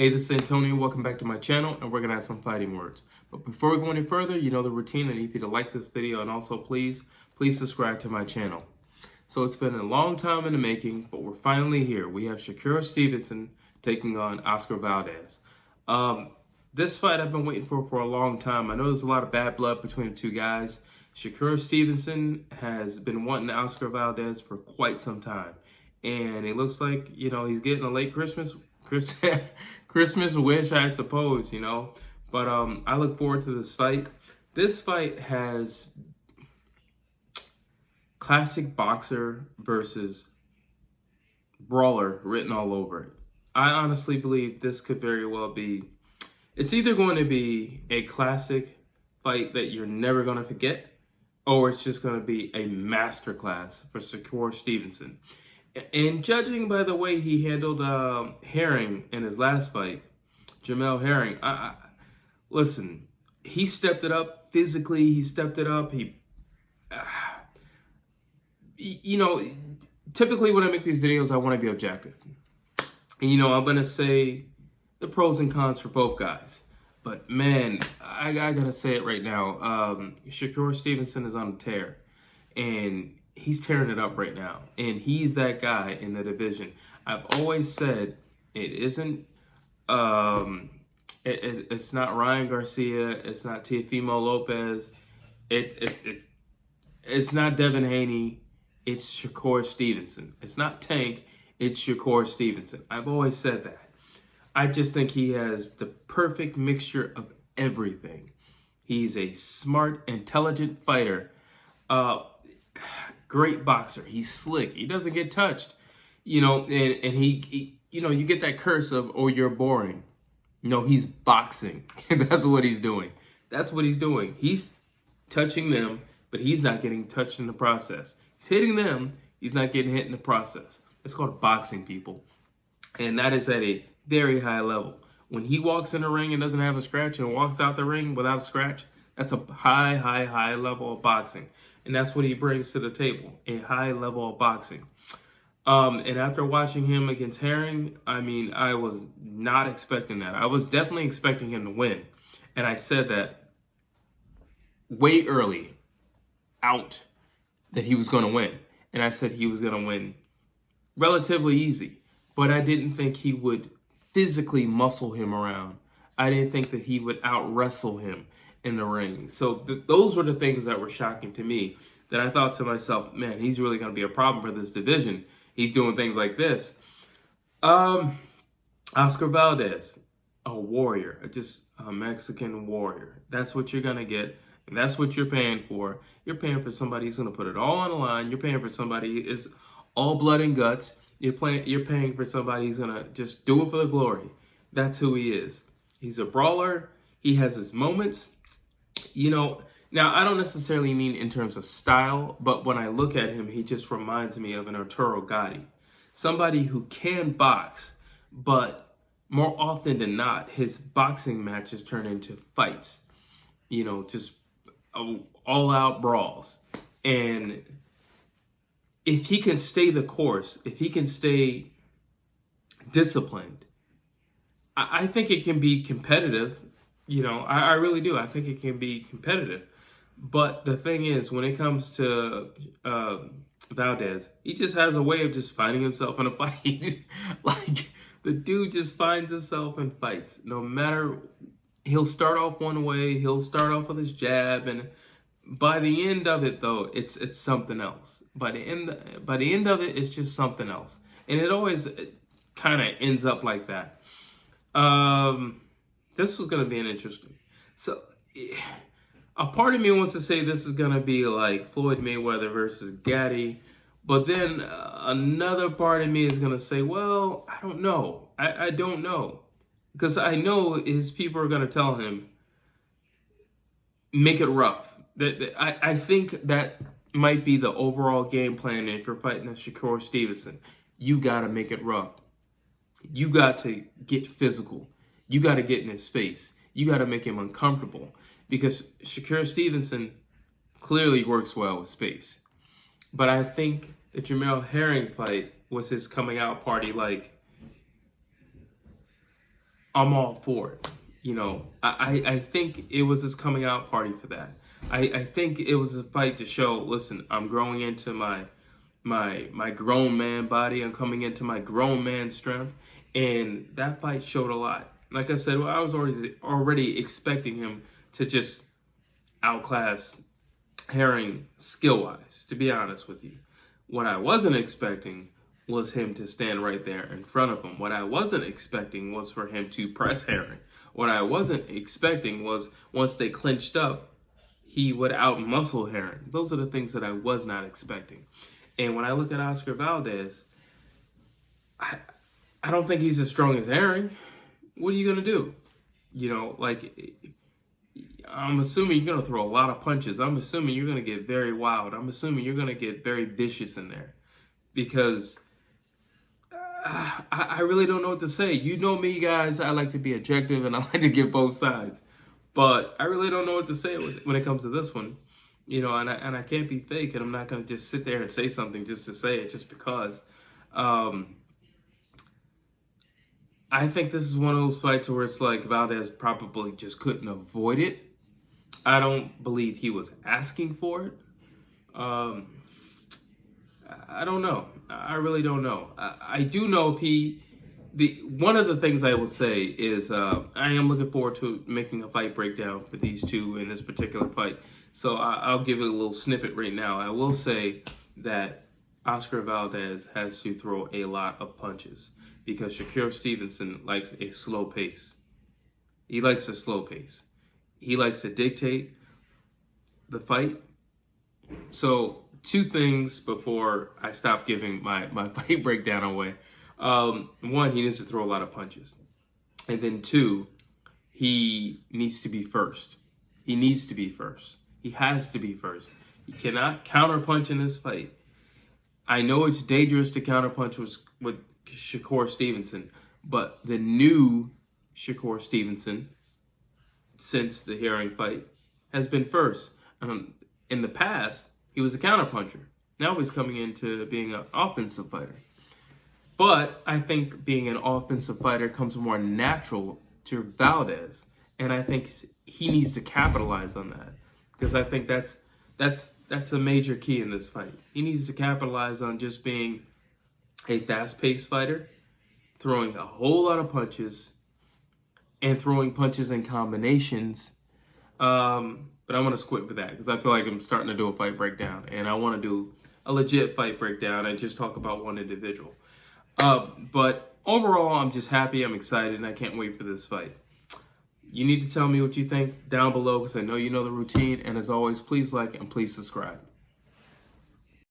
Hey, this is Antonio. Welcome back to my channel, and we're going to have some fighting words. But before we go any further, you know the routine. I need you to like this video, and also please subscribe to my channel. So it's been a long time in the making, but we're finally here. We have Shakur Stevenson taking on Oscar Valdez. This fight I've been waiting for a long time. I know there's a lot of bad blood between the two guys. Shakur Stevenson has been wanting Oscar Valdez for quite some time. And it looks like, you know, he's getting a late Christmas wish, I suppose, you know. But I look forward to this fight. This fight has classic boxer versus brawler written all over it. I honestly believe this could very well be, it's either going to be a classic fight that you're never going to forget, or it's just going to be a masterclass for Shakur Stevenson. And judging by the way he handled Herring in his last fight, Jamel Herring, listen, he stepped it up physically. He stepped it up. You know, typically when I make these videos, I want to be objective. And, you know, I'm going to say the pros and cons for both guys. But, man, I got to say it right now. Shakur Stevenson is on a tear. And he's tearing it up right now. And he's that guy in the division. I've always said it isn't, it's not Ryan Garcia. It's not Teofimo Lopez. It's not Devin Haney. It's Shakur Stevenson. It's not Tank. It's Shakur Stevenson. I've always said that. I just think he has the perfect mixture of everything. He's a smart, intelligent fighter. Great boxer. He's slick. He doesn't get touched. You know, and he you know, you get that curse of, oh, you're boring. No, he's boxing. That's what he's doing. That's what he's doing. He's touching them, but he's not getting touched in the process. He's hitting them. He's not getting hit in the process. It's called boxing, people. And that is at a very high level. When he walks in the ring and doesn't have a scratch and walks out the ring without a scratch, that's a high level of boxing. And that's what he brings to the table, a high level of boxing. And after watching him against Herring, I mean, I was not expecting that. I was definitely expecting him to win. And I said that way early out that he was going to win. And I said he was going to win relatively easy. But I didn't think he would physically muscle him around. I didn't think that he would out-wrestle him in the ring. So those were the things that were shocking to me, that I thought to myself, man, he's really going to be a problem for this division. He's doing things like this. Oscar Valdez, a warrior, just a Mexican warrior. That's what you're going to get. And that's what you're paying for. You're paying for somebody who's going to put it all on the line. You're paying for somebody who is all blood and guts. You're paying for somebody who's going to just do it for the glory. That's who he is. He's a brawler. He has his moments. You know, now I don't necessarily mean in terms of style, but when I look at him, he just reminds me of an Arturo Gatti. Somebody who can box, but more often than not, his boxing matches turn into fights. You know, just all-out brawls. And if he can stay the course, if he can stay disciplined, I think it can be competitive. You know, I really do. I think it can be competitive. But the thing is, when it comes to Valdez, he just has a way of just finding himself in a fight. Like, the dude just finds himself in fights. No matter, he'll start off one way, he'll start off with his jab, and by the end of it, though, it's something else. By the end of it, it's just something else. And it always kind of ends up like that. This was going to be an interesting. So, a part of me wants to say this is going to be like Floyd Mayweather versus Gatti. But then another part of me is going to say, well, I don't know. I don't know. Because I know his people are going to tell him, make it rough. I think that might be the overall game plan if you're fighting a Shakur Stevenson. You got to make it rough. You got to get physical. You got to get in his face. You got to make him uncomfortable. Because Shakur Stevenson clearly works well with space. But I think the Jamel Herring fight was his coming out party. Like, I'm all for it. You know, I think it was his coming out party for that. I think it was a fight to show, listen, I'm growing into my grown man body. I'm coming into my grown man strength. And that fight showed a lot. Like I said, well, I was already expecting him to just outclass Herring skill-wise, to be honest with you. What I wasn't expecting was him to stand right there in front of him. What I wasn't expecting was for him to press Herring. What I wasn't expecting was once they clinched up, he would out-muscle Herring. Those are the things that I was not expecting. And when I look at Oscar Valdez, I don't think he's as strong as Herring. What are you going to do? You know, like, I'm assuming you're going to throw a lot of punches. I'm assuming you're going to get very wild. I'm assuming you're going to get very vicious in there. Because I really don't know what to say. You know me, guys. I like to be objective and I like to give both sides. But I really don't know what to say when it comes to this one. You know, and I can't be fake, and I'm not going to just sit there and say something just to say it, just because. I think this is one of those fights where it's like Valdez probably just couldn't avoid it. I don't believe he was asking for it. I don't know. I really don't know. I do know if one of the things I will say is I am looking forward to making a fight breakdown for these two in this particular fight. So I'll give it a little snippet right now. I will say that Oscar Valdez has to throw a lot of punches because Shakur Stevenson likes a slow pace. He likes a slow pace. He likes to dictate the fight. So 2 things before I stop giving my fight breakdown away. 1, he needs to throw a lot of punches. And then 2, he needs to be first. He needs to be first. He has to be first. He cannot counterpunch in this fight. I know it's dangerous to counterpunch with Shakur Stevenson, but the new Shakur Stevenson, since the Herring fight, has been first. In the past, he was a counterpuncher. Now he's coming into being an offensive fighter. But I think being an offensive fighter comes more natural to Valdez, and I think he needs to capitalize on that. Because I think that's a major key in this fight. He needs to capitalize on just being a fast-paced fighter, throwing a whole lot of punches, and throwing punches in combinations. But I'm going to quit with that because I feel like I'm starting to do a fight breakdown, and I want to do a legit fight breakdown and just talk about one individual. But overall, I'm just happy, I'm excited, and I can't wait for this fight. You need to tell me what you think down below because I know you know the routine. And as always, please like and please subscribe.